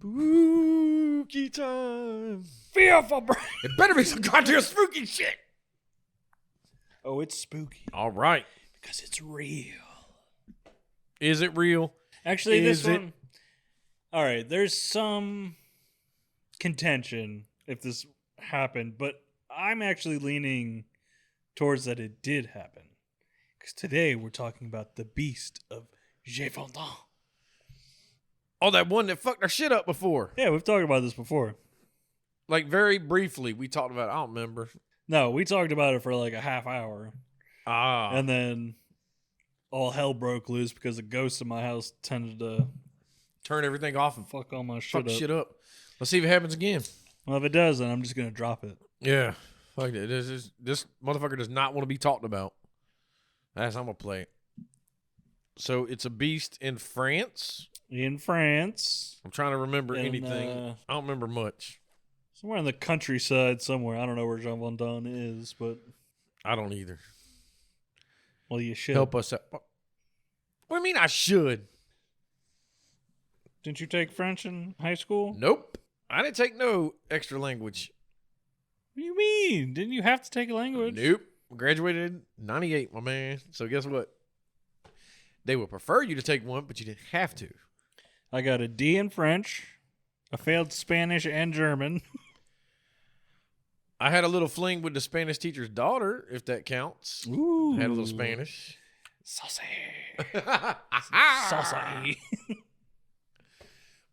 Spooky time. Fearful brain. It better be some goddamn spooky shit. Oh, it's spooky. All right. Because it's real. Is it real? Actually, this one... All right, there's some contention if this happened, but I'm actually leaning towards that it did happen. Because today we're talking about the Beast of Gévaudan. Oh, that one that fucked our shit up before. Yeah, we've talked about this before. Like, very briefly, we talked about it. I don't remember. No, we talked about it for like a half hour. Ah. And then all hell broke loose because the ghosts in my house tended to turn everything off and fuck all my fuck shit up. Let's see if it happens again. Well, if it does, then I'm just going to drop it. Yeah. Fuck it. This motherfucker does not want to be talked about. That's how I'm going to play it. So it's a beast in France. In France. I'm trying to remember anything. I don't remember much. Somewhere in the countryside somewhere. I don't know where Gévaudan is, but... I don't either. Well, you should. Help us out. What do you mean I should? Didn't you take French in high school? Nope. I didn't take no extra language. What do you mean? Didn't you have to take a language? Nope. Graduated in 98, my man. So guess what? They would prefer you to take one, but you didn't have to. I got a D in French. I failed Spanish and German. I had a little fling with the Spanish teacher's daughter, if that counts. Ooh. I had a little Spanish. Saucy. Saucy.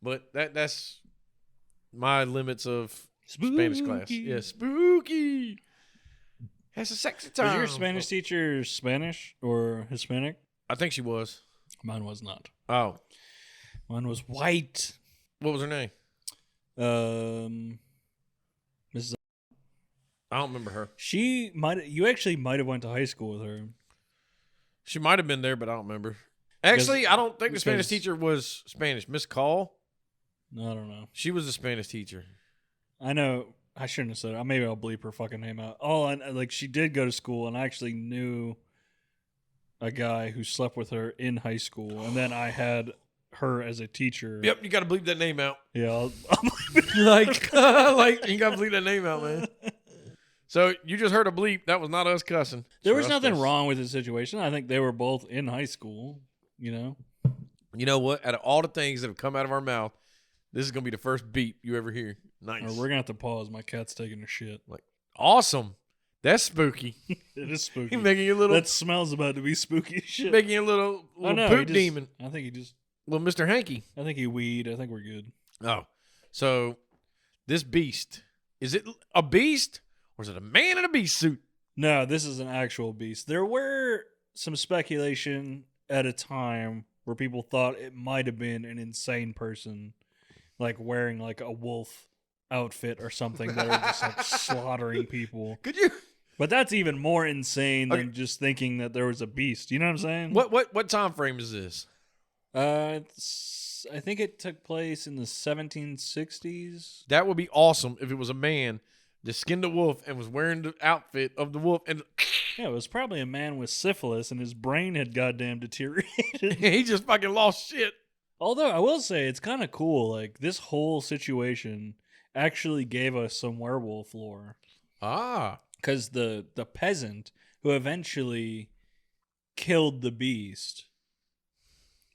But that's my limits of Spanish class. Yeah, spooky. Has a sexy time. Was your Spanish teacher Spanish or Hispanic? I think she was. Mine was not. Oh. Mine was white. What was her name? Mrs. I don't remember her. You actually might have went to high school with her. She might have been there, but I don't remember. Actually, I don't think the Spanish teacher was Spanish. Miss Call? No, I don't know. She was a Spanish teacher. I know. I shouldn't have said it. Maybe I'll bleep her fucking name out. She did go to school, and I actually knew a guy who slept with her in high school, and then I had her as a teacher. Yep, you got to bleep that name out. Yeah, I'll like you got to bleep that name out, man. So you just heard a bleep. That was not us cussing. There was nothing wrong with the situation. I think they were both in high school, you know? You know what? Out of all the things that have come out of our mouth, this is going to be the first beep you ever hear. Nice. Or we're going to have to pause. My cat's taking a shit. Like, awesome. That's spooky. It is spooky. He's making you a little... That smells about to be spooky as shit. Making you a little poop demon. I think he just... Little Mr. Hanky. I think he weed. I think we're good. Oh. So, this beast, is it a beast? Or is it a man in a beast suit? No, this is an actual beast. There were some speculation at a time where people thought it might have been an insane person, like wearing like a wolf outfit or something that are just like slaughtering people. Could you? But that's even more insane than just thinking that there was a beast. You know what I'm saying? What time frame is this? I think it took place in the 1760s. That would be awesome if it was a man that skinned a wolf and was wearing the outfit of the wolf. And yeah, it was probably a man with syphilis and his brain had goddamn deteriorated. He just fucking lost shit. Although I will say it's kind of cool. Like this whole situation actually gave us some werewolf lore. Ah. Because the peasant who eventually killed the beast,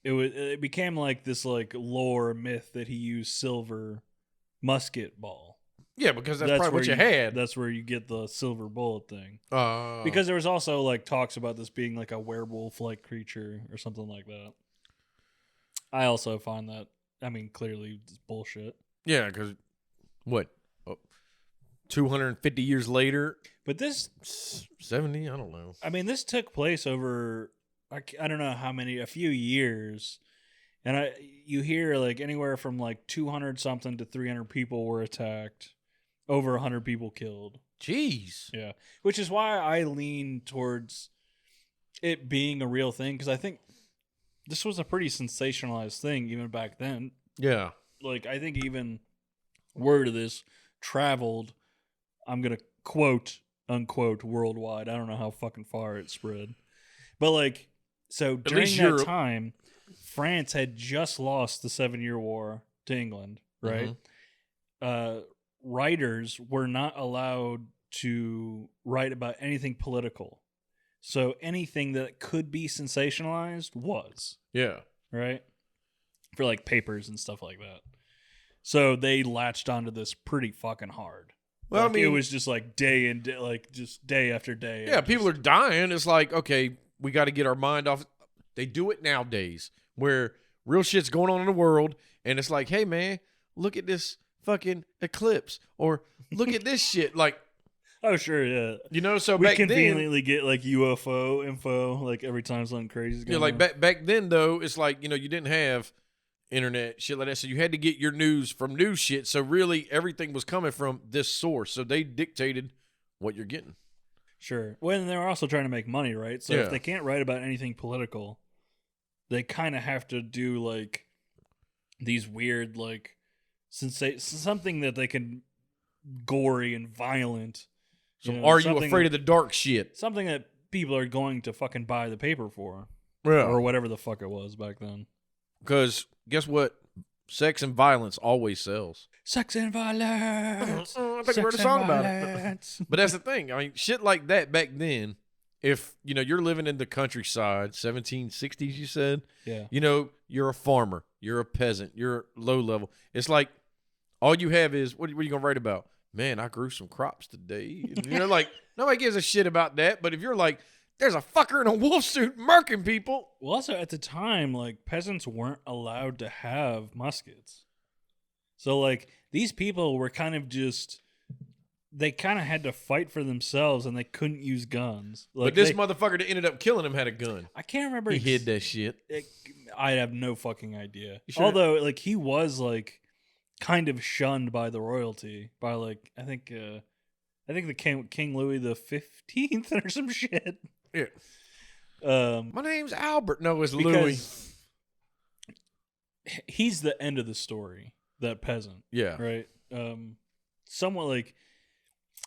it became like this like lore myth that he used silver musket ball. Yeah, because that's probably what you had. That's where you get the silver bullet thing. Oh. Because there was also like talks about this being like a werewolf-like creature or something like that. I also find that, I mean, clearly it's bullshit. Yeah, because what? 250 years later? But this... 70? I don't know. I mean, this took place over, I don't know how many, a few years. And you hear like anywhere from like 200 something to 300 people were attacked. Over 100 people killed. Jeez. Yeah. Which is why I lean towards it being a real thing. Because I think this was a pretty sensationalized thing even back then. Yeah. Like, I think even word of this traveled, I'm going to quote, unquote, worldwide. I don't know how fucking far it spread. But like, so during that time, France had just lost the 7-Year War to England. right? Writers were not allowed to write about anything political. So anything that could be sensationalized was. Yeah. Right? For like papers and stuff like that. So they latched onto this pretty fucking hard. Well, like, I mean, it was just like day after day. Yeah, people are dying. It's like, okay, we got to get our mind off. They do it nowadays where real shit's going on in the world, and it's like, hey, man, look at this fucking eclipse, or look at this shit. Like, oh, sure, yeah. You know, so we back conveniently get like UFO info like every time something crazy is going like on. back then, though, it's like, you didn't have internet, shit like that. So you had to get your news from news shit. So really everything was coming from this source. So they dictated what you're getting. Sure. Well, and they're also trying to make money, right? So if they can't write about anything political, they kind of have to do like these weird, like, something that they can gory and violent. So are you afraid of the dark shit? Something that people are going to fucking buy the paper for. Yeah. Or whatever the fuck it was back then. Because guess what? Sex and violence always sells. Sex and violence. I think we heard a song about it. But that's the thing. I mean, shit like that back then, if, you're living in the countryside, 1760s, you said? Yeah. You're a farmer. You're a peasant. You're low level. It's like all you have is, what are you going to write about? Man, I grew some crops today. Like, nobody gives a shit about that. But if you're like, there's a fucker in a wolf suit murking people. Well, also at the time, like, peasants weren't allowed to have muskets. So, like, these people were kind of just, they kind of had to fight for themselves and they couldn't use guns. Like, but this motherfucker that ended up killing him had a gun. I can't remember. He hid that shit. I have no fucking idea. Sure? Although, like, he was, like, kind of shunned by the royalty. By, like, I think the King Louis the 15th or some shit. Yeah. My name's Albert. No, it's Louis. He's the end of the story, that peasant. Yeah. Right? Somewhat like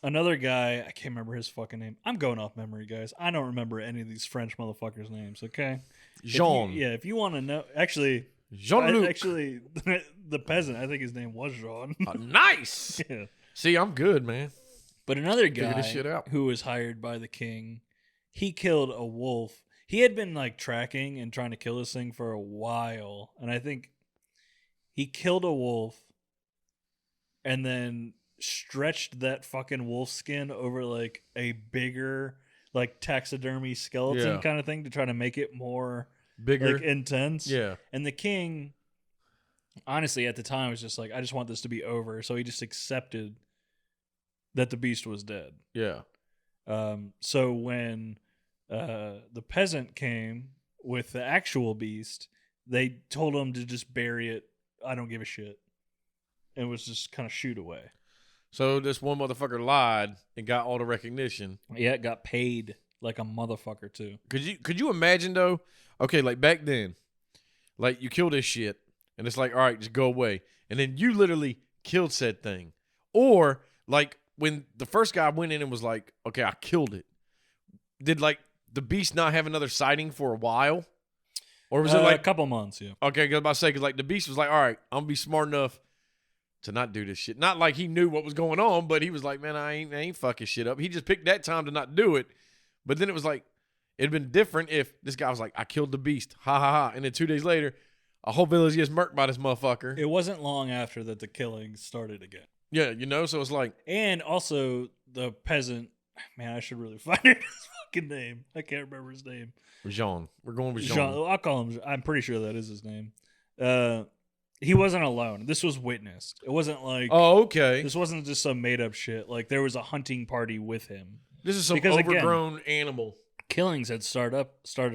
another guy, I can't remember his fucking name. I'm going off memory, guys. I don't remember any of these French motherfuckers' names, okay? Jean. If you want to know. Actually, Jean-Luc. Actually, the peasant, I think his name was Jean. Nice. Yeah. See, I'm good, man. But another Figure this shit guy out. who was hired by the king, he killed a wolf. He had been like tracking and trying to kill this thing for a while. And I think he killed a wolf and then stretched that fucking wolf skin over like a bigger, like, taxidermy skeleton kind of thing to try to make it more bigger, like, intense. Yeah. And the king, honestly, at the time was just like, I just want this to be over. So he just accepted that the beast was dead. Yeah. So when the peasant came with the actual beast, they told him to just bury it. I don't give a shit. And was just kind of shoot away. So this one motherfucker lied and got all the recognition. Yeah, it got paid like a motherfucker too. Could you imagine though? Okay, like back then, like you kill this shit and it's like, all right, just go away. And then you literally killed said thing. Or like when the first guy went in and was like, okay, I killed it. Did like the beast not have another sighting for a while? Or was it like a couple months? Yeah. Okay, I was about to say, because like the beast was like, all right, I'm gonna be smart enough to not do this shit. Not like he knew what was going on, but he was like, man, I ain't fucking shit up. He just picked that time to not do it. But then it was like, it'd been different if this guy was like, I killed the beast. Ha ha ha. And then 2 days later, a whole village gets murked by this motherfucker. It wasn't long after that the killings started again. Yeah, so it's like. And also the peasant, man, I should really find his fucking name. I can't remember his name. Jean. We're going with Jean. I'll call him. I'm pretty sure that is his name. He wasn't alone. This was witnessed. It wasn't like. Oh, okay. This wasn't just some made up shit. Like there was a hunting party with him. This is some overgrown animal. Killings had started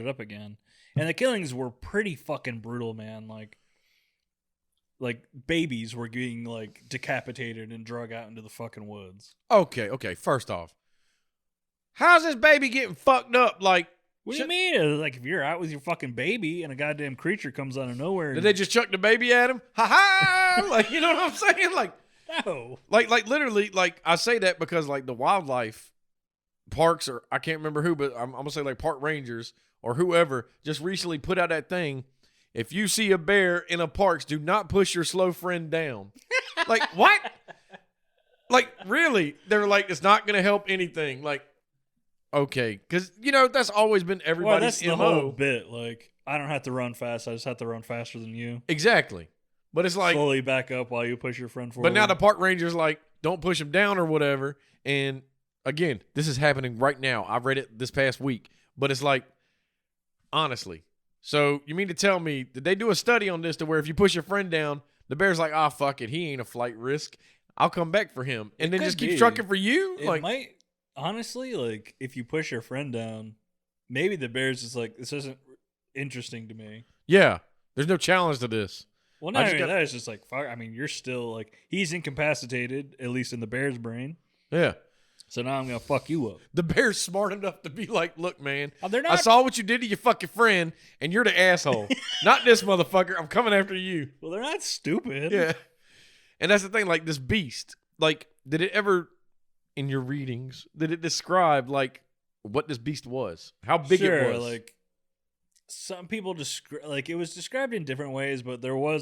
up again, and the killings were pretty fucking brutal, man. Like babies were getting like decapitated and drug out into the fucking woods. Okay. First off, how's this baby getting fucked up? Like. What do you mean? Like, if you're out with your fucking baby and a goddamn creature comes out of nowhere. Did they just chuck the baby at him? Ha ha! Like, you know what I'm saying? Like, no. Like literally, like, I say that because, like, the wildlife parks, or I can't remember who, but I'm going to say, like, park rangers or whoever just recently put out that thing. if you see a bear in a park, do not push your slow friend down. Like, what? Like, really? They're like, it's not going to help anything. Like, okay. Because, that's always been everybody's that's the MO. whole bit. Like, I don't have to run fast. I just have to run faster than you. Exactly. But it's like... slowly back up while you push your friend forward. But now the park ranger's like, don't push him down or whatever. And, again, this is happening right now. I read it this past week. But it's like, honestly. So, you mean to tell me, did they do a study on this to where if you push your friend down, the bear's like, fuck it. He ain't a flight risk. I'll come back for him. And then just keep trucking for you? It might, honestly, like, if you push your friend down, maybe the bear's just like, this isn't interesting to me. Yeah. There's no challenge to this. Well, not even that. It's just like, fuck. I mean, you're still, like, he's incapacitated, at least in the bear's brain. Yeah. So now I'm going to fuck you up. The bear's smart enough to be like, look, man, they're not... I saw what you did to your fucking friend, and you're the asshole. Not this motherfucker. I'm coming after you. Well, they're not stupid. Yeah. And that's the thing, like, this beast, like, did it ever, in your readings, did it describe, like, what this beast was? How big it was? Like, some people like, it was described in different ways, but there were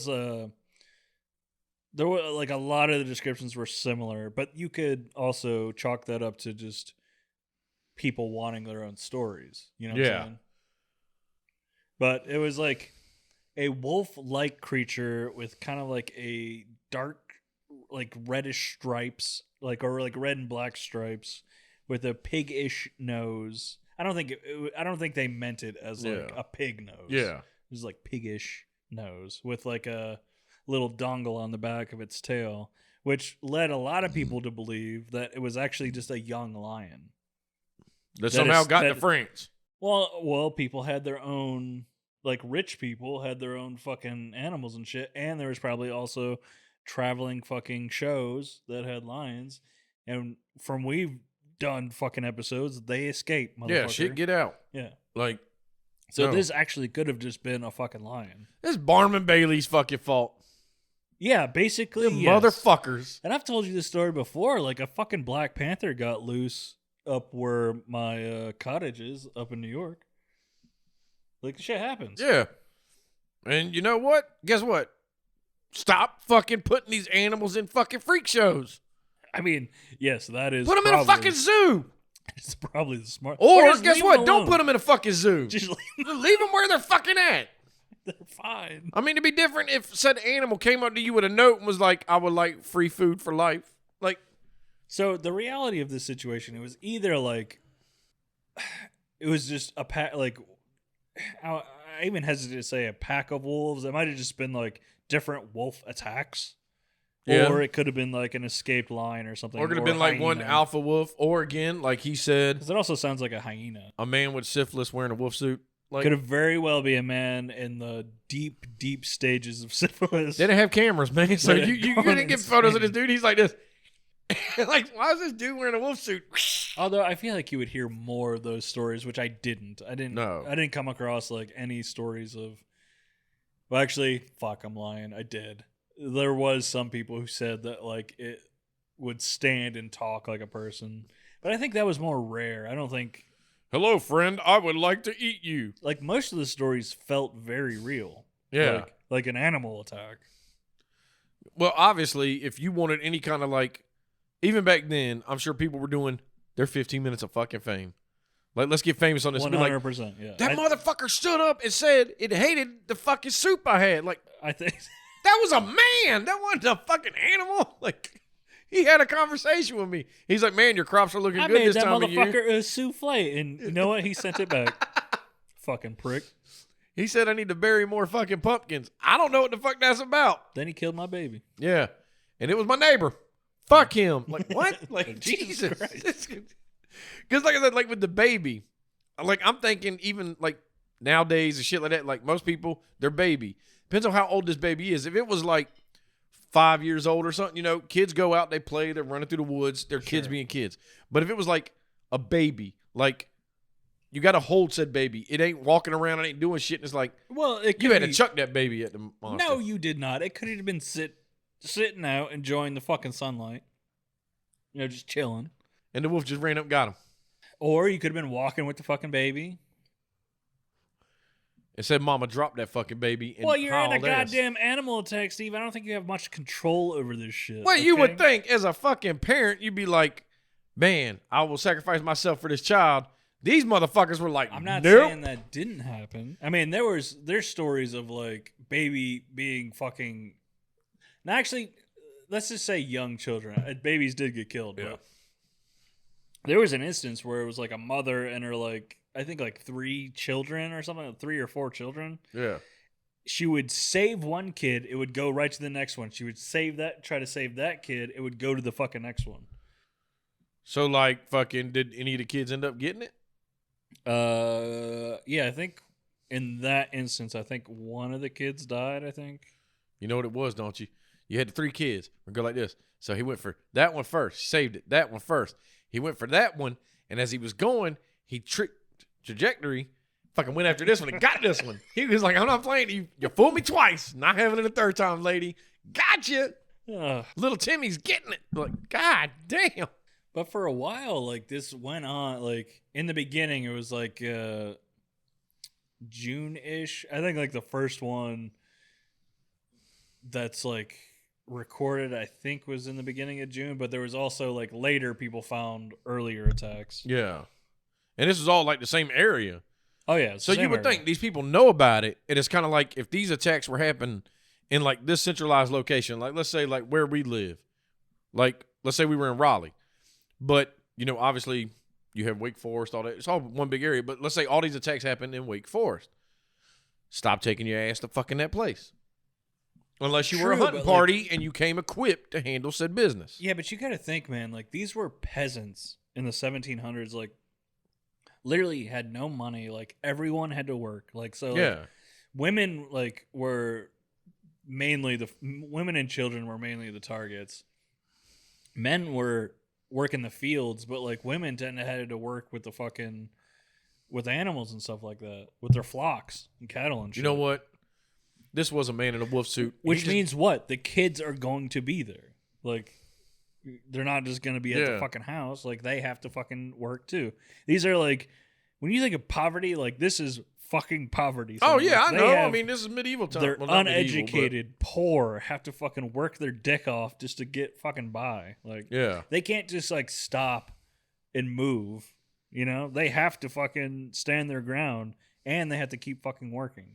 like a lot of the descriptions were similar, but you could also chalk that up to just people wanting their own stories. You know what I'm saying? But it was like a wolf-like creature with kind of like a dark, like reddish stripes, or red and black stripes, with a pig-ish nose. I don't think they meant it as like a pig nose. Yeah, it was like piggish nose with like a little dongle on the back of its tail, which led a lot of people to believe that it was actually just a young lion that somehow got to France. Well, people had their own, like, rich people had their own fucking animals and shit, and there was probably also traveling fucking shows that had lions, and from we've done fucking episodes, they escape, motherfucker. Yeah, shit, get out. Yeah. Like, so this actually could have just been a fucking lion. This is Barnum Bailey's fucking fault. Yeah, basically, yes. Motherfuckers. And I've told you this story before. Like, a fucking Black Panther got loose up where my cottage is, up in New York. Like, shit happens. Yeah. And you know what? Guess what? Stop fucking putting these animals in fucking freak shows. I mean, yes, that is. Put them in a fucking zoo. It's probably the smart. Or guess what? Don't put them in a fucking zoo. Just leave them where they're fucking at. They're fine. I mean, it'd be different if said animal came up to you with a note and was like, "I would like free food for life." Like, so the reality of this situation, it was either like, it was just a pack. Like, I even hesitate to say a pack of wolves. It might have just been like different wolf attacks. Yeah. Or it could have been like an escaped lion or something. Or it could have been like one alpha wolf. Or again, like he said. Because it also sounds like a hyena. A man with syphilis wearing a wolf suit. Like, could have very well be a man in the deep, deep stages of syphilis. They didn't have cameras, man. So you didn't get photos of this dude. He's like this. Like, why is this dude wearing a wolf suit? Although I feel like you would hear more of those stories, which I didn't. I didn't come across like any stories of. Well, actually, fuck, I'm lying. I did. There was some people who said that like it would stand and talk like a person, but I think that was more rare. I don't think. Hello, friend. I would like to eat you. Like, most of the stories felt very real. Yeah, like an animal attack. Well, obviously, if you wanted any kind of like, even back then, I'm sure people were doing their 15 minutes of fucking fame. Like, let's get famous on this. 100%. Yeah, that motherfucker stood up and said it hated the fucking soup I had. Like, I think. That was a man. That wasn't a fucking animal. Like, he had a conversation with me. He's like, man, your crops are looking good this time of year. I made that motherfucker a souffle, and you know what? He sent it back. Fucking prick. He said I need to bury more fucking pumpkins. I don't know what the fuck that's about. Then he killed my baby. Yeah. And it was my neighbor. Fuck him. Like, what? Like, Jesus. Because like I said, like with the baby, like I'm thinking even like nowadays and shit like that, like most people, their baby. Depends on how old this baby is. If it was like 5 years old or something, you know, kids go out, they play, they're running through the woods, they're kids being kids. But if it was like a baby, like you got to hold said baby. It ain't walking around, it ain't doing shit. And it's like, well, you had to chuck that baby at the monster. No, you did not. It could have been sitting out enjoying the fucking sunlight, you know, just chilling. And the wolf just ran up and got him. Or you could have been walking with the fucking baby. and said, "Mama, drop that fucking baby." And well, you're in a hauled ass. goddamn animal attack, Steve. I don't think you have much control over this shit. Well, okay? you would think as a fucking parent, you'd be like, "Man, I will sacrifice myself for this child." These motherfuckers were like, I'm not nope. saying that didn't happen. I mean, there's stories of like baby being fucking. Now, actually, let's just say young children. Babies did get killed. Yeah. But there was an instance where it was like a mother and her like I think like 3 children or something, 3 or 4 children. Yeah. She would save one kid, it would go right to the next one. She would try to save that kid, it would go to the fucking next one. So, like, fucking, did any of the kids end up getting it? Yeah, I think in that instance, I think one of the kids died, I think. You know what it was, don't you? You had the 3 kids. We go like this. So he went for that one first, saved it. That one first. He went for that one, and as he was going, he tricked trajectory, fucking went after this one and got this one. He was like, "I'm not playing you. You fooled me twice. Not having it a third time, lady. Gotcha." Little Timmy's getting it. Like, God damn. But for a while, like, this went on, like, in the beginning, it was, like, June-ish. I think, like, the first one that's, like, recorded, I think, was in the beginning of June. But there was also, like, later people found earlier attacks. Yeah. And this is all, like, the same area. Oh, yeah. So you would think these people know about it. And it's kind of like if these attacks were happening in, like, this centralized location, like, let's say, like, where we live. Like, let's say we were in Raleigh. But, you know, obviously you have Wake Forest, all that. It's all one big area. But let's say all these attacks happen in Wake Forest. Stop taking your ass to fucking that place. Unless you were a hunting party and you came equipped to handle said business. Yeah, but you got to think, man, like, these were peasants in the 1700s, like, literally had no money. Like, everyone had to work. Like, so, like, women, like, were mainly women and children were mainly the targets. Men were working the fields, but like women had to work with the fucking with animals and stuff like that, with their flocks and cattle and shit. You know what? This was a man in a wolf suit. Which means what? The kids are going to be there. Like, they're not just going to be at the fucking house. Like, they have to fucking work too. These are like, when you think of poverty, like, this is fucking poverty. Oh, yeah, like, I know. I mean, this is medieval time. They're uneducated, poor, have to fucking work their dick off just to get fucking by. Like, they can't just, like, stop and move. You know? They have to fucking stand their ground, and they have to keep fucking working.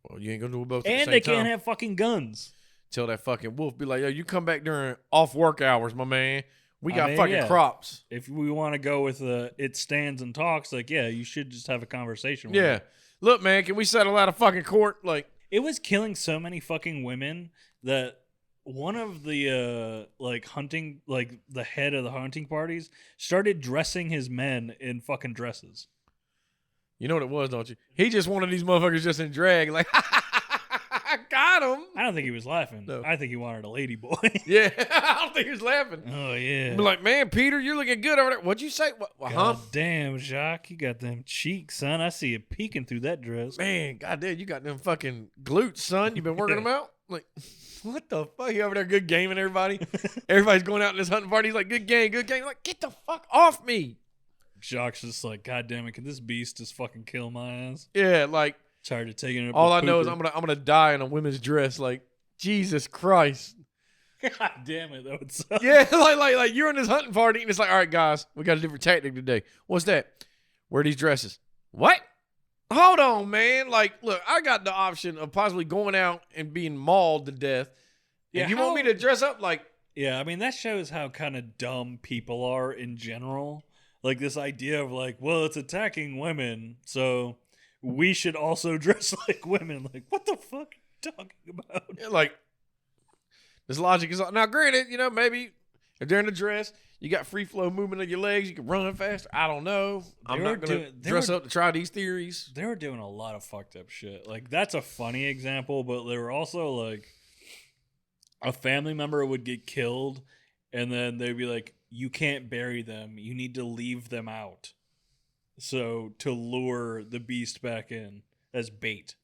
Well, you ain't going to do it both at the same time. And they can't have fucking guns. Tell that fucking wolf, be like, yo, you come back during off work hours, my man. We got fucking crops. If we want to go with it stands and talks, like, yeah, you should just have a conversation with it. Look, man, can we settle out of fucking court? Like, it was killing so many fucking women that one of the like hunting, like the head of the hunting parties started dressing his men in fucking dresses. You know what it was, don't you? He just wanted these motherfuckers just in drag, like, I got him. I don't think he was laughing. No. I think he wanted a lady boy. Yeah, I don't think he was laughing. Oh, yeah. Be like, man, Peter, you're looking good over there. What'd you say? God damn, Jacques, you got them cheeks, son. I see it peeking through that dress. Man, goddamn, you got them fucking glutes, son. You been working them out? Like, what the fuck? You over there good gaming everybody? Everybody's going out in this hunting party. He's like, good game, good game. Like, get the fuck off me. Jacques just like, God damn it, can this beast just fucking kill my ass? Yeah, like, tired of taking it. All I know is I'm gonna die in a women's dress. Like, Jesus Christ. God damn it, that would suck. Yeah, like you're in this hunting party and it's like, all right, guys, we got a different tactic today. What's that? Wear these dresses. What? Hold on, man. Like, look, I got the option of possibly going out and being mauled to death. Yeah, and you want me to dress up like? Yeah, I mean, that shows how kind of dumb people are in general. Like, this idea of like, well, it's attacking women, so we should also dress like women. Like, what the fuck are you talking about? Yeah, like, this logic is now. Granted, you know, maybe if they're in a dress, you got free flow movement of your legs, you can run faster. I don't know. I'm not gonna dress up to try these theories. They were doing a lot of fucked up shit. Like, that's a funny example, but they were also like, a family member would get killed, and then they'd be like, you can't bury them. You need to leave them out. So, to lure the beast back in as bait.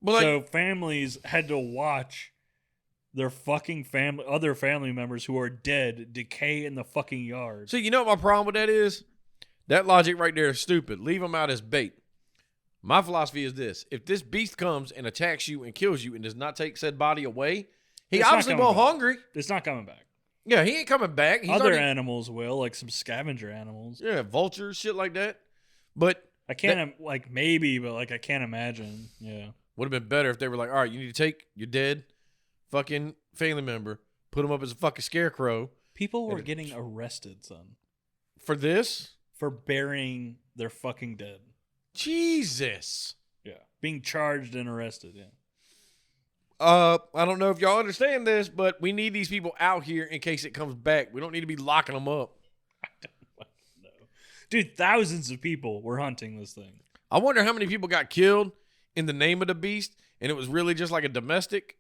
But so, families had to watch their fucking other family members who are dead decay in the fucking yard. So, you know what my problem with that is? That logic right there is stupid. Leave them out as bait. My philosophy is this. If this beast comes and attacks you and kills you and does not take said body away, he obviously won't hungry. It's not coming back. Yeah, he ain't coming back. Other animals will, like some scavenger animals. Yeah, vultures, shit like that. But I can't, maybe, but I can't imagine. Yeah. Would have been better if they were like, all right, you need to take your dead fucking family member, put him up as a fucking scarecrow. People were getting arrested, son. For this? For burying their fucking dead. Jesus. Yeah. Being charged and arrested, yeah. I don't know if y'all understand this, but we need these people out here in case it comes back. We don't need to be locking them up. I don't know. Dude, thousands of people were hunting this thing. I wonder how many people got killed in the name of the beast, and it was really just like a domestic.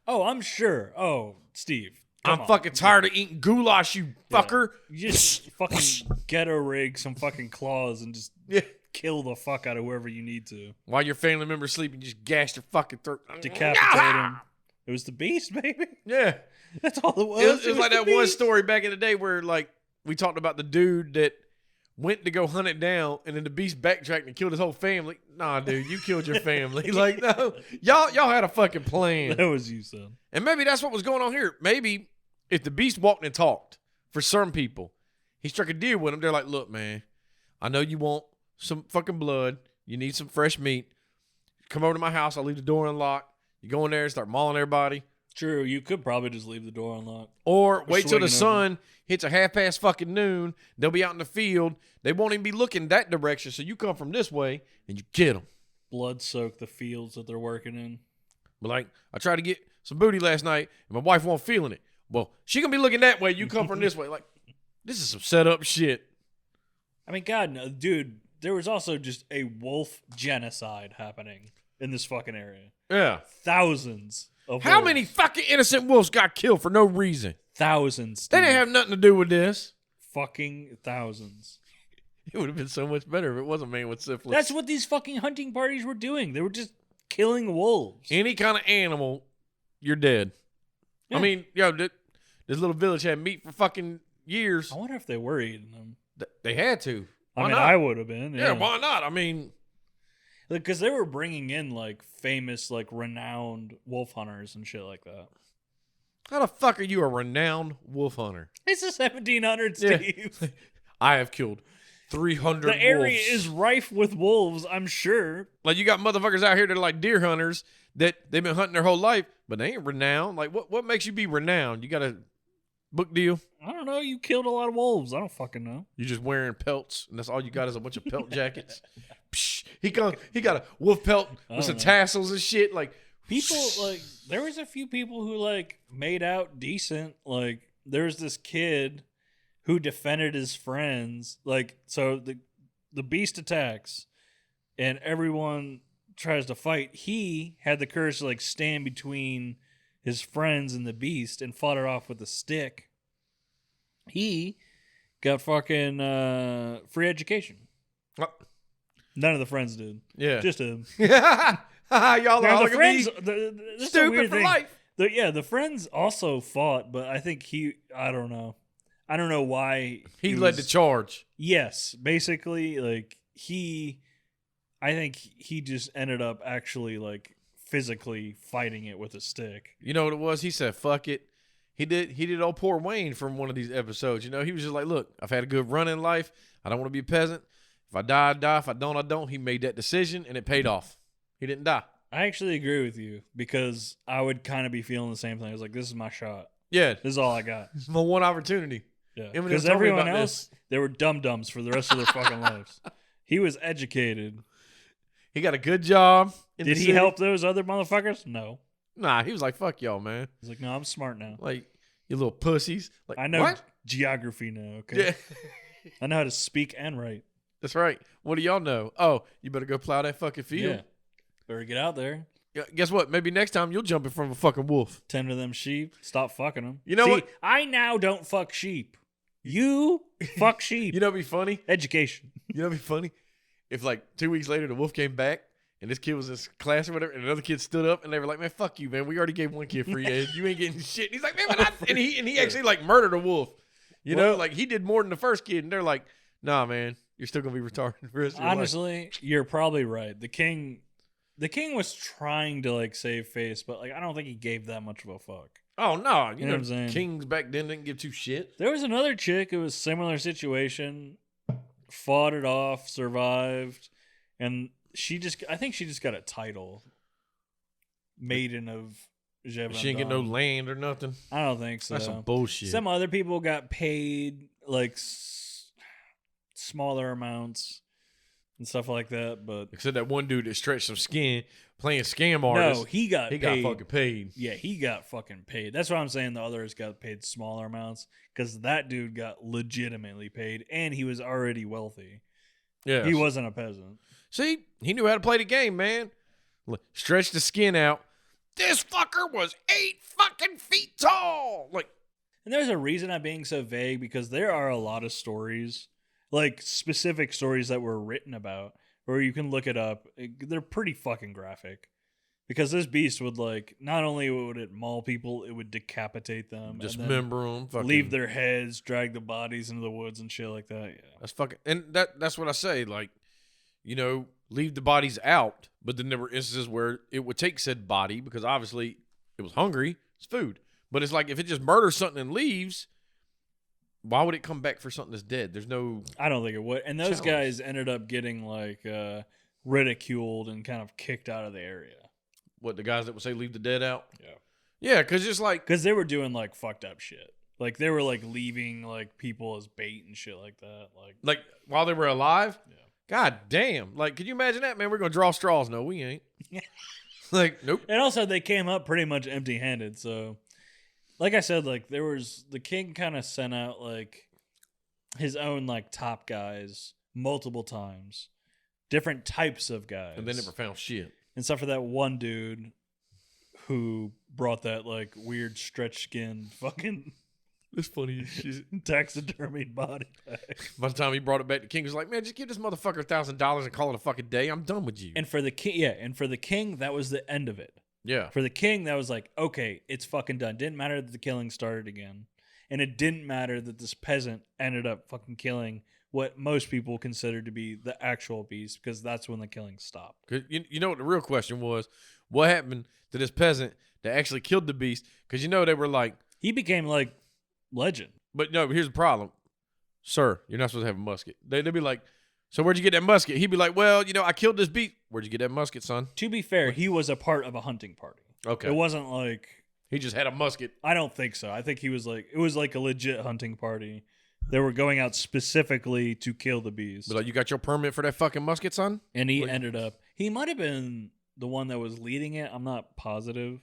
Oh, I'm sure. Oh, Steve. I'm fucking tired of eating goulash, you fucker. You just fucking ghetto rig some fucking claws and just kill the fuck out of whoever you need to. While your family member's sleeping, just gash their fucking throat. Decapitate him. It was the beast, baby. Yeah. That's all it was. It was like that one story back in the day where like we talked about the dude that went to go hunt it down and then the beast backtracked and killed his whole family. Nah, dude, you killed your family. Like, no. Y'all had a fucking plan. That was you, son. And maybe that's what was going on here. Maybe if the beast walked and talked, for some people, he struck a deal with them. They're like, look, man, I know you want some fucking blood. You need some fresh meat. Come over to my house. I'll leave the door unlocked. You go in there and start mauling everybody. True. You could probably just leave the door unlocked. Or wait till the sun hits a half past fucking noon. They'll be out in the field. They won't even be looking that direction. So you come from this way and you get them. Blood soak the fields that they're working in. But like, I tried to get some booty last night and my wife wasn't feeling it. Well, she gonna be looking that way. You come from this way. Like, this is some setup shit. I mean, God, no, dude, there was also just a wolf genocide happening in this fucking area. Yeah. Thousands of How wolves. many fucking innocent wolves got killed for no reason? Thousands. They Dude. didn't have nothing to do with this. Fucking thousands. It would have been so much better if it wasn't a man with syphilis. That's what these fucking hunting parties were doing. They were just killing wolves. Any kind of animal, you're dead. Yeah. I mean, this little village had meat for fucking years. I wonder if they were eating them. They had to. Why not? I would have been. Yeah, why not? I mean, because they were bringing in like famous, like renowned wolf hunters and shit like that. how the fuck are you a renowned wolf hunter? It's the 1700s, Steve. Yeah. I have killed 300 The area wolves. is rife with wolves, I'm sure. Like, you got motherfuckers out here that are like deer hunters that they've been hunting their whole life, but they ain't renowned. Like, what makes you be renowned? You got a book deal? I don't know. You killed a lot of wolves. I don't fucking know. You just wearing pelts, and that's all you got is a bunch of pelt jackets. Psh, he got a wolf pelt with some tassels and shit. Like, people, like, there was a few people who, like, made out decent. Like, there's this kid who defended his friends. Like, so the beast attacks, and everyone tries to fight. He had the courage to, like, stand between his friends and the beast and fought it off with a stick. He got fucking free education. None of the friends did. Yeah. Just him. Y'all are all the friends, stupid stupid for life. The friends also fought, but I think I don't know. I don't know why. He led the charge. Yes. Basically, like, I think he just ended up actually, like, physically fighting it with a stick. You know what it was? He said, fuck it. He did old poor Wayne from one of these episodes. You know, he was just like, look, I've had a good run in life. I don't want to be a peasant. If I die, I die. If I don't, I don't. He made that decision, and it paid off. He didn't die. I actually agree with you, because I would kind of be feeling the same thing. I was like, this is my shot. Yeah. This is all I got. It's my one opportunity. Yeah. Eminem Because told me everyone about else, they were dum-dums for the rest of their fucking lives. He was educated. He got a good job. Did he help those other motherfuckers? No. Nah, he was like, fuck y'all, man. He's like, no, I'm smart now. Like, you little pussies. Like, I know what? geography now, okay? Yeah. I know how to speak and write. That's right. What do y'all know? Oh, you better go plow that fucking field. Yeah. Better get out there. Yeah, guess what? Maybe next time you'll jump in front of a fucking wolf. Tend to them sheep. Stop fucking them. You know what? I now don't fuck sheep. You fuck sheep. You know what'd be funny? Education. You know what'd be funny? If like 2 weeks later the wolf came back and this kid was in his class or whatever, and another kid stood up and they were like, man, fuck you, man. We already gave one kid free ed. You ain't getting shit. And he's like, man, but and he actually like murdered a wolf. You know, like he did more than the first kid. And they're like, nah, man, You're still gonna be retarded for the rest of your life. Honestly, you're probably right. The king was trying to like save face, but like I don't think he gave that much of a fuck. Oh no, You know what I'm saying? Kings back then didn't give two shit. There was another chick. It was a similar situation. Fought it off, survived, and I think she just got a title. Maiden of Gévaudan. She didn't get no land or nothing. I don't think so. That's some bullshit. Some other people got paid like smaller amounts and stuff like that, but except that one dude that stretched some skin playing scam artist. No, he got fucking paid. Yeah, he got fucking paid. That's why I'm saying the others got paid smaller amounts, because that dude got legitimately paid, and he was already wealthy. Yeah, he wasn't a peasant. See, he knew how to play the game, man. Stretch the skin out. This fucker was 8 fucking feet tall. Like, and there's a reason I'm being so vague, because there are a lot of stories, like specific stories that were written about, or you can look it up. They're pretty fucking graphic, because this beast would like, not only would it maul people, it would decapitate them, dismember them, fucking leave their heads, drag the bodies into the woods and shit like that. Yeah, that's fucking, and that's what I say. Like, you know, leave the bodies out, but then there were instances where it would take said body, because obviously it was hungry, it's food. But it's like, if it just murders something and leaves, why would it come back for something that's dead? There's no... I don't think it would. And those guys ended up getting like ridiculed and kind of kicked out of the area. What, the guys that would say leave the dead out? Yeah. Yeah, because just like... Because they were doing like fucked up shit. Like they were like leaving like people as bait and shit like that. Like while they were alive? Yeah. God damn. Like, could you imagine that, man? We're going to draw straws. No, we ain't. Like, nope. And also they came up pretty much empty-handed, so... Like I said, like the king kind of sent out like his own like top guys multiple times, different types of guys, And they never found shit. Except for that one dude who brought that like weird stretch skin fucking It's funny as shit. taxidermied body back. By the time he brought it back, the king was like, "Man, just give this motherfucker $1,000 and call it a fucking day. I'm done with you." And for the king, that was the end of it. Yeah. For the king, that was like, okay, it's fucking done. Didn't matter that the killing started again. And it didn't matter that this peasant ended up fucking killing what most people considered to be the actual beast, because that's when the killing stopped. You know what the real question was? What happened to this peasant that actually killed the beast? Because you know they were like... He became like legend. But no, here's the problem. Sir, you're not supposed to have a musket. They'd be like, "So where'd you get that musket?" He'd be like, "Well, you know, I killed this beast." "Where'd you get that musket, son?" To be fair, he was a part of a hunting party. Okay. It wasn't like... He just had a musket. I don't think so. I think he was like... It was like a legit hunting party. They were going out specifically to kill the beast. But like, "You got your permit for that fucking musket, son?" And he ended up... He might have been the one that was leading it. I'm not positive.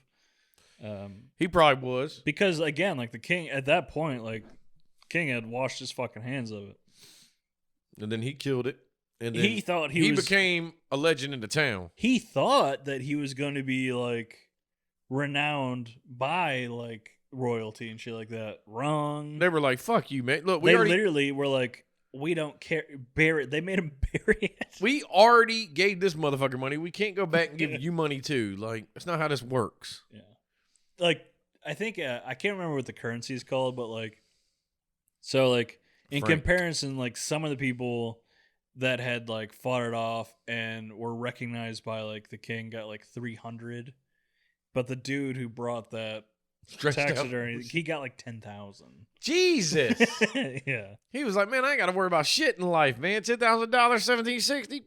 He probably was. Because, again, like the king... At that point, like... King had washed his fucking hands of it. And then he killed it. And then he thought he became a legend in the town. He thought that he was going to be like renowned by like royalty and shit like that. Wrong. They were like, "Fuck you, man. Look, they literally were like, we don't care. Bury it." They made him bury it. We already gave this motherfucker money. We can't go back and give you money too. Like, that's not how this works. Yeah. Like, I think I can't remember what the currency is called, but like, so like in comparison, like some of the people that had like fought it off and were recognized by like the king got like 300, but the dude who brought that taxidermy, he got like 10,000. Jesus. Yeah. He was like, "Man, I ain't got to worry about shit in life, man. $10,000, 1760."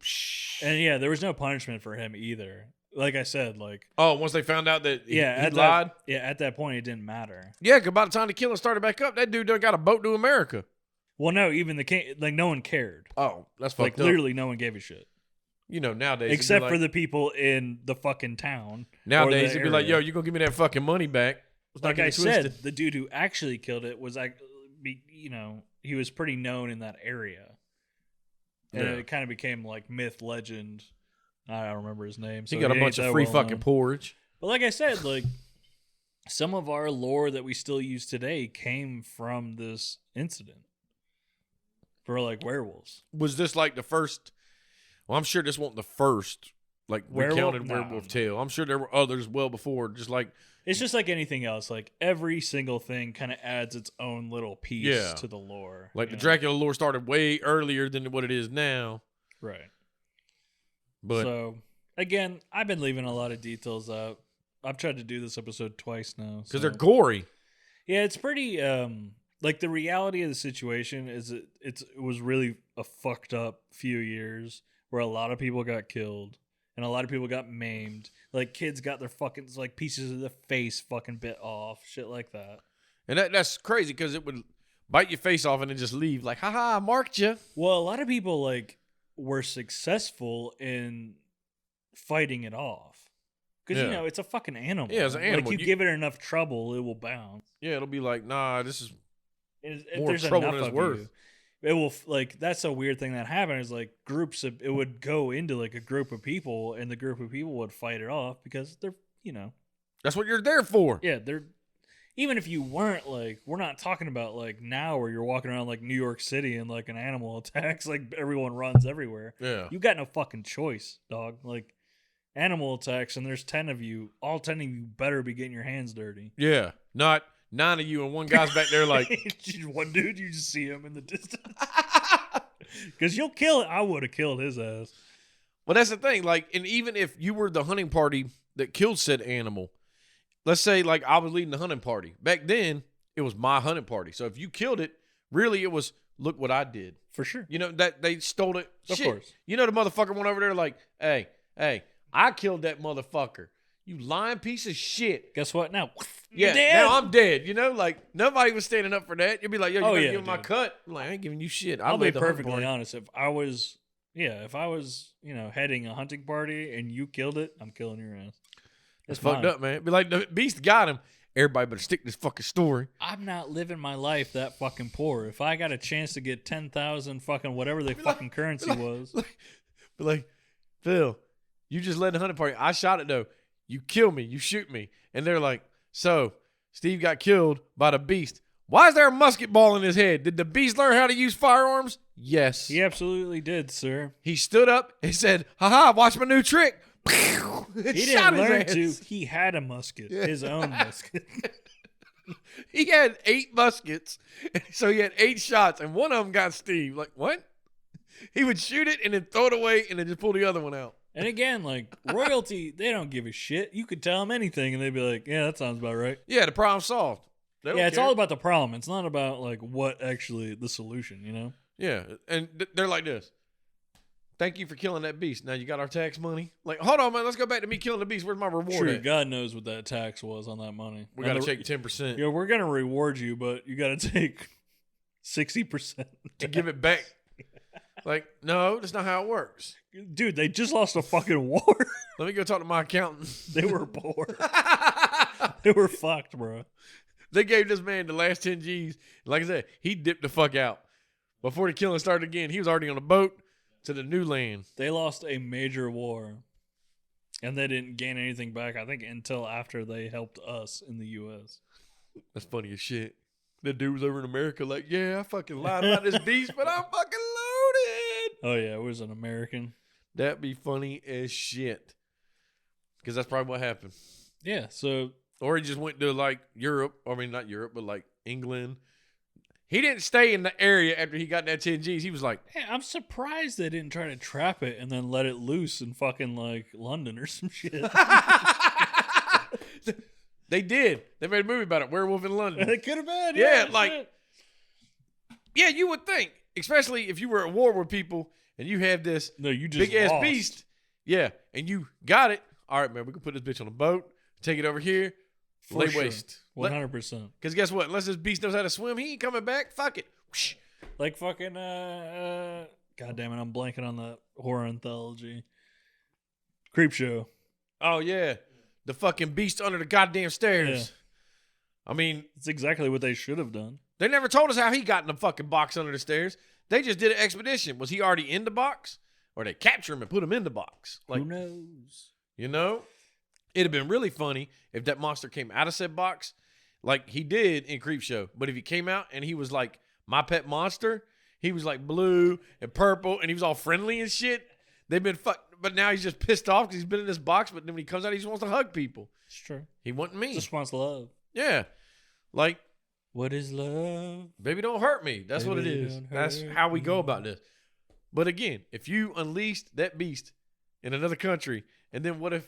And yeah, there was no punishment for him either. Like I said, like... Oh, once they found out that he lied? At that point, it didn't matter. Yeah, because by the time the killing started back up, that dude done got a boat to America. Well, no, even the king... Like, no one cared. Oh, that's fucked up. Like, literally, no one gave a shit. You know, nowadays... Except for the people in the fucking town. Nowadays, it'd be like, "Yo, you gonna give me that fucking money back." Like I said, the dude who actually killed it was, like, you know, he was pretty known in that area. And it kind of became, like, myth, legend... I don't remember his name. So he got a bunch of free fucking porridge. But like I said, like some of our lore that we still use today came from this incident for like werewolves. Was this like the first? Well, I'm sure this wasn't the first like Werewolf? recounted No. werewolf tale. I'm sure there were others well before. Just like It's just like anything else. Like every single thing kind of adds its own little piece to the lore. like you the know? Dracula lore started way earlier than what it is now. Right. But So again, I've been leaving a lot of details out. I've tried to do this episode twice now. because they're gory. Yeah, it's pretty like the reality of the situation is it was really a fucked up few years where a lot of people got killed and a lot of people got maimed. Like kids got their fucking like pieces of the face fucking bit off, shit like that. And that's crazy because it would bite your face off and then just leave like, haha, I marked you. Well, a lot of people like were successful in fighting it off. Because, you Yeah. know, it's a fucking animal. Yeah, it's an animal. Like, you give it enough trouble, it will bounce. Yeah, it'll be like, nah, this is If more there's trouble enough than it's of worth. you, it will, like, that's a weird thing that happened is, like, groups of, it would go into, like, a group of people, and the group of people would fight it off because they're, you know. That's what you're there for. Yeah, they're, even if you weren't, like, we're not talking about, like, now where you're walking around, like, New York City and, like, an animal attacks, like, everyone runs everywhere. Yeah. You got no fucking choice, dog. Like, animal attacks, and there's 10 of you. All 10 of you better be getting your hands dirty. Yeah. Not 9 of you and one guy's back there like, one dude, you just see him in the distance. Because you'll kill it. I would have killed his ass. well, that's the thing. Like, and even if you were the hunting party that killed said animal, let's say like I was leading the hunting party. Back then, it was my hunting party. So if you killed it, really it was, look what I did. For sure. You know, that they stole it. Of Shit. course. You know the motherfucker went over there like, hey, I killed that motherfucker. You lying piece of shit. Guess what? Now, Yeah, dead. now I'm dead. You know, like nobody was standing up for that. You'd be like, yo, you Oh, gotta yeah, give him my dude. cut. I'm like, I ain't giving you shit. I'll be led the hunting perfectly party. honest. If I was, you know, heading a hunting party and you killed it, I'm killing your ass. That's mine. fucked up, man. Be like, the beast got him. Everybody better stick to this fucking story. I'm not living my life that fucking poor. If I got a chance to get 10,000 fucking whatever the fucking currency was. Be like, Phil, you just led the hunting party. I shot it though. You kill me. You shoot me. And they're like, so Steve got killed by the beast. Why is there a musket ball in his head? Did the beast learn how to use firearms? Yes. He absolutely did, sir. He stood up and said, haha, watch my new trick. He didn't learn to. He had a musket, his own musket. He had 8 muskets, so he had 8 shots, and one of them got Steve. Like, what? He would shoot it and then throw it away and then just pull the other one out. And again, like, royalty, they don't give a shit. You could tell them anything, and they'd be like, yeah, that sounds about right. Yeah, the problem solved. They don't Yeah, it's care. all about the problem. It's not about, like, what actually the solution, you know? Yeah, and they're like this. Thank you for killing that beast. Now you got our tax money. Like, hold on, man. Let's go back to me killing the beast. Where's my reward Sure, at? God knows what that tax was on that money. We got to take 10% Yeah, we're going to reward you, but you got to take 60%. to give it back. Like, no, that's not how it works. Dude, they just lost a fucking war. Let me go talk to my accountant. They were poor. They were fucked, bro. They gave this man the last 10 G's. Like I said, he dipped the fuck out. Before the killing started again, he was already on a boat to the new land. They lost a major war, and they didn't gain anything back, I think, until after they helped us in the U.S. That's funny as shit. The dude was over in America like, yeah, I fucking lied about this beast, but I'm fucking loaded. Oh, yeah, it was an American. That'd be funny as shit. Because that's probably what happened. Yeah, so... Or he just went to, like, Europe. I mean, not Europe, but, like, England. He didn't stay in the area after he got that 10 G's. He was like... Hey, I'm surprised they didn't try to trap it and then let it loose in fucking, like, London or some shit. They did. They made a movie about it, Werewolf in London. It could have been, Yeah, like... Shit. Yeah, you would think. Especially if you were at war with people and you have this no, you just big-ass lost. beast. Yeah, and you got it. All right, man, we can put this bitch on a boat, take it over here, For lay sure. waste. 100%. Because guess what? Unless this beast knows how to swim, he ain't coming back. Fuck it. Whoosh. Like fucking, God damn it, I'm blanking on the horror anthology. Creep Show. Oh, yeah. The fucking beast under the goddamn stairs. Yeah. I mean, It's exactly what they should have done. they never told us how he got in the fucking box under the stairs. They just did an expedition. Was he already in the box? Or they capture him and put him in the box? Like, Who knows? you know? It'd have been really funny if that monster came out of said box like he did in Creep Show. But if he came out and he was like my pet monster, he was like blue and purple and he was all friendly and shit, they've been fucked. But now he's just pissed off because he's been in this box. But then when he comes out, he just wants to hug people. It's true. He wasn't me. Just wants love. Yeah, like what is love? baby, don't hurt me. That's Baby, what it is. don't That's hurt how we go me. about this. But again, if you unleashed that beast in another country, and then what if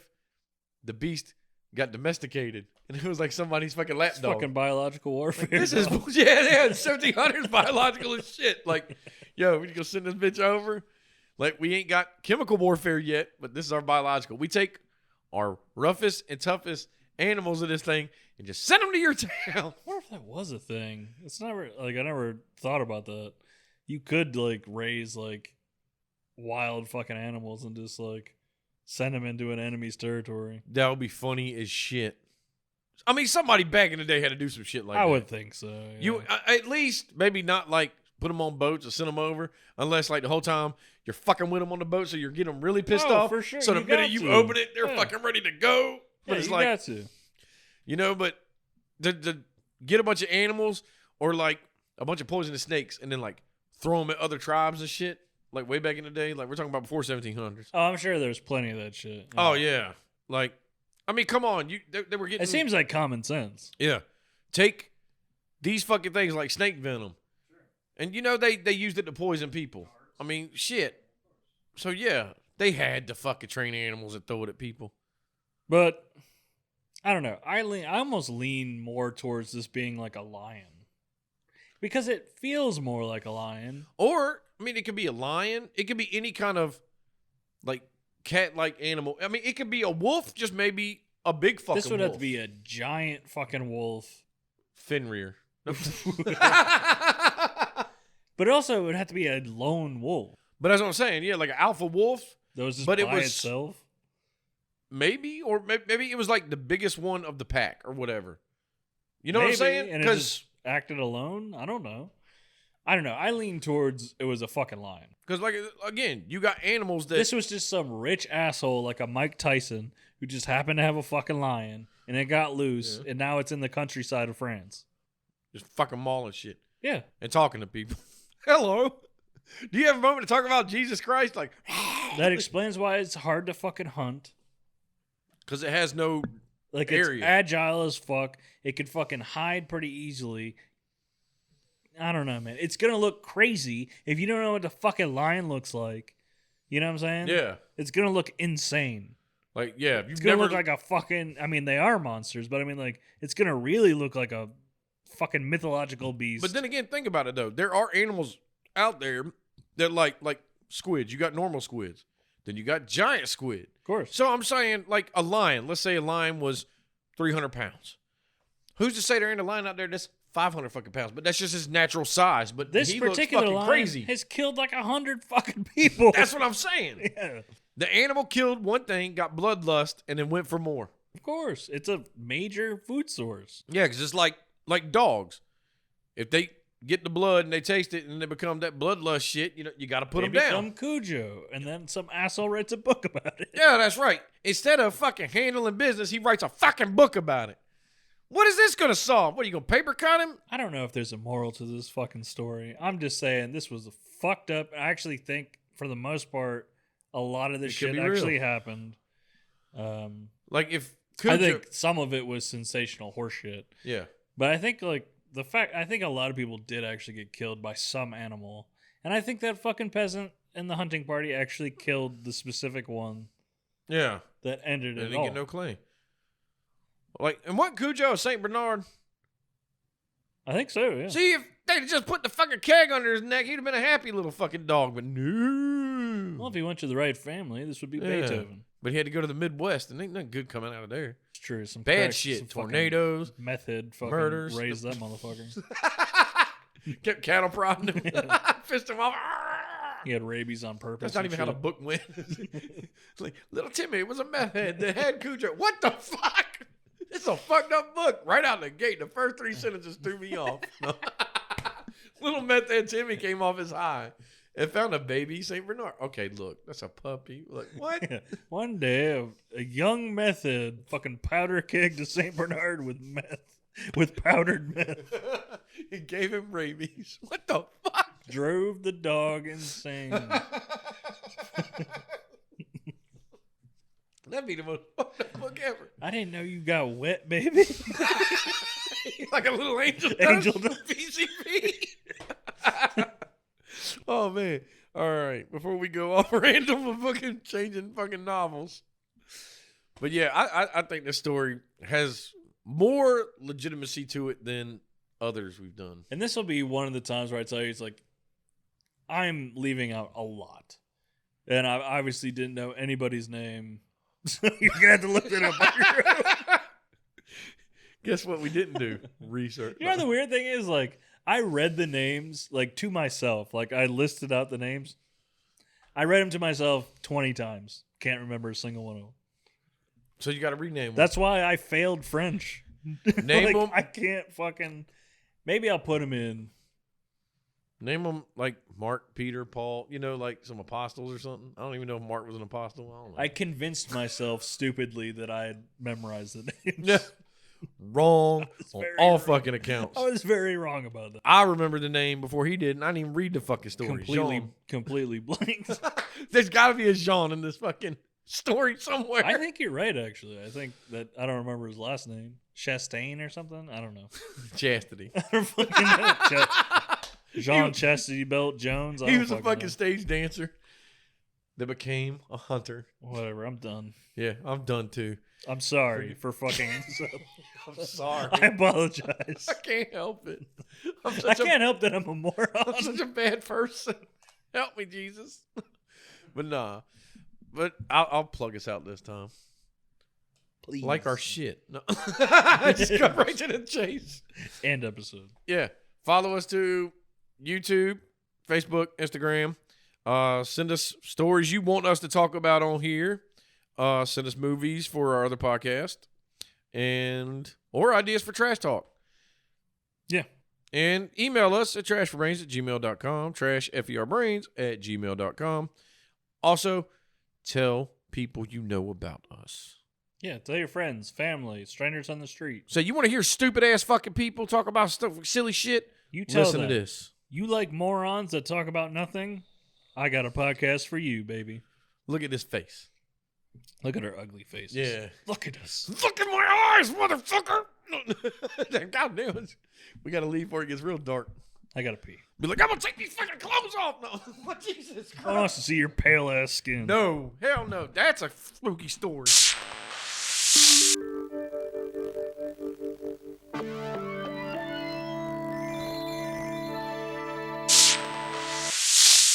the beast got domesticated and it was like somebody's fucking It's lapdog? fucking biological warfare. This is dog. yeah, 1700s biological as shit. Like, yo, we gonna send this bitch over. Like, we ain't got chemical warfare yet, but this is our biological. We take our roughest and toughest animals of this thing and just send them to your town. I wonder if that was a thing. It's never like I never thought about that. You could like raise like wild fucking animals and just like send them into an enemy's territory. That would be funny as shit. I mean, somebody back in the day had to do some shit like that. I would think so. Yeah. You at least maybe not like put them on boats or send them over, unless like the whole time you're fucking with them on the boat, so you're getting them really pissed off. For sure. So the minute you open it, they're Yeah. fucking ready to go. But Yeah, it's you like, got to. you know, but to get a bunch of animals or like a bunch of poisonous snakes and then like throw them at other tribes and shit, like way back in the day, like we're talking about before 1700s. Oh, I'm sure there's plenty of that shit. Oh yeah, like I mean, come on, they were getting. It seems like common sense. Yeah, take these fucking things like snake venom, and you know they used it to poison people. I mean, shit. So yeah, they had to fucking train animals and throw it at people. But I don't know. I almost lean more towards this being like a lion. Because it feels more like a lion. Or, I mean, it could be a lion. It could be any kind of, like, cat-like animal. I mean, it could be a wolf, just maybe a big fucking wolf. This would have to be a giant fucking wolf. Fenrir. But also, it would have to be a lone wolf. But that's what I'm saying. Yeah, like an alpha wolf, That was just But it by was- itself. maybe. Or maybe it was, like, the biggest one of the pack or whatever. You know what I'm Maybe, saying? and it just acted alone? I don't know. I lean towards it was a fucking lion. Because, like, again, you got animals that... This was just some rich asshole like a Mike Tyson who just happened to have a fucking lion and it got loose and now it's in the countryside of France. just fucking mauling shit Yeah. and talking to people. Hello. Do you have a moment to talk about Jesus Christ? Like, That explains why it's hard to fucking hunt. because it has no Like, area. it's agile as fuck. It could fucking hide pretty easily. I don't know, man. It's going to look crazy if you don't know what the fucking lion looks like. You know what I'm saying? Yeah. It's going to look insane. Like, yeah. If It's you've going to never look like a fucking... I mean, they are monsters, but I mean, like, it's going to really look like a fucking mythological beast. But then again, think about it, though. There are animals out there that like squids. You got normal squids. Then you got giant squid. Of course. So I'm saying, like, a lion. Let's say a lion was 300 pounds. Who's to say there ain't a lion out there that's 500 fucking pounds? But that's just his natural size. But This he looks particular fucking lion crazy. has killed like 100 fucking people. That's what I'm saying. Yeah. The animal killed one thing, got bloodlust, and then went for more. Of course. It's a major food source. Yeah, because it's like dogs. If they get the blood and they taste it and they become that bloodlust shit, you know, you got to put They them down. become Cujo, and then some asshole writes a book about it. Yeah, that's right. Instead of fucking handling business, he writes a fucking book about it. What is this going to solve? What, are you going to paper cut him? I don't know if there's a moral to this fucking story. I'm just saying this was fucked up. I actually think, for the most part, a lot of this It could shit be real. actually happened. Like if I Cujo, think some of it was sensational horseshit. yeah, But I think like I think a lot of people did actually get killed by some animal. And I think that fucking peasant in the hunting party actually killed the specific one yeah, that ended they it didn't all. get no claim. Like, and what Cujo, Saint Bernard? I think so, yeah. See, if they'd just put the fucking keg under his neck, he'd have been a happy little fucking dog. But no. Well, if he went to the right family, this would be Yeah. Beethoven. But he had to go to the Midwest, and ain't nothing good coming out of there. It's true. Some Bad crack- shit, some fucking tornadoes, method, fucking murders. raise that motherfucker. Kept cattle prodding him, fist him off. He had rabies on purpose. That's not and even how the shit. book went. It's like, little Timmy was a meth head that had Cujo. What the fuck? It's a fucked up book. Right out the gate, the first 3 sentences threw me off. Little meth head Timmy came off his high and found a baby Saint Bernard. Okay, look, that's a puppy. Like, what? One day, a young method fucking powder keg to Saint Bernard with meth, with powdered meth, He gave him rabies. What the fuck? drove the dog insane. be the most fucked up book ever. I didn't know you got wet, baby. Like a little angel dust. Angel dust. PCP. Oh man. All right. Before we go off random with fucking changing fucking novels. But yeah, I think this story has more legitimacy to it than others we've done. And this will be one of the times where I tell you, it's like, I'm leaving out a lot. And I obviously didn't know anybody's name. So you're going to have to look it up on your own. Guess what we didn't do? Research. You know, the weird thing is, like, I read the names, like, to myself. Like, I listed out the names. I read them to myself 20 times. Can't remember a single one of them. So you got to rename them. That's why I failed French. Name like, them. I can't fucking... Maybe I'll put them in. Name them like Mark, Peter, Paul, you know, like some apostles or something. I don't even know if Mark was an apostle. I don't know. I convinced myself stupidly that I had memorized the names. Yeah. Wrong on all wrong. fucking accounts. I was very wrong about that. I remember the name before he did, and I didn't even read the fucking story. Completely blanked. There's got to be a Jean in this fucking story somewhere. I think you're right, actually. I think that I don't remember his last name. Chastain or something? I don't know. Chastity. I don't fucking know. Jean Chastity Belt Jones. He was a fucking stage dancer that became a hunter. Whatever. I'm done. Yeah, I'm done too. I'm sorry for fucking this up. I'm sorry. I apologize. I can't help it. I can't help that I'm a moron. I'm such a bad person. Help me, Jesus. But nah. But I'll plug us out this time. Please. Like our shit. No. Just go right to the chase. End episode. Yeah. Follow us to YouTube, Facebook, Instagram. Send us stories you want us to talk about on here. Send us movies for our other podcast. Or ideas for trash talk. Yeah. And email us at trashferbrains@gmail.com. trashferbrains@gmail.com. Also, tell people you know about us. Yeah, tell your friends, family, strangers on the street. So you want to hear stupid ass fucking people talk about stuff, silly shit? You tell Listen them. to this. You like morons that talk about nothing? I got a podcast for you, baby. Look at this face. Look at our ugly faces. Yeah. Look at us. Look at my eyes, motherfucker. God damn it. We got to leave before it gets real dark. I gotta pee. Be like, I'm going to take these fucking clothes off. No. Jesus Christ. I want to see your pale ass skin. No. Hell no. That's a spooky story.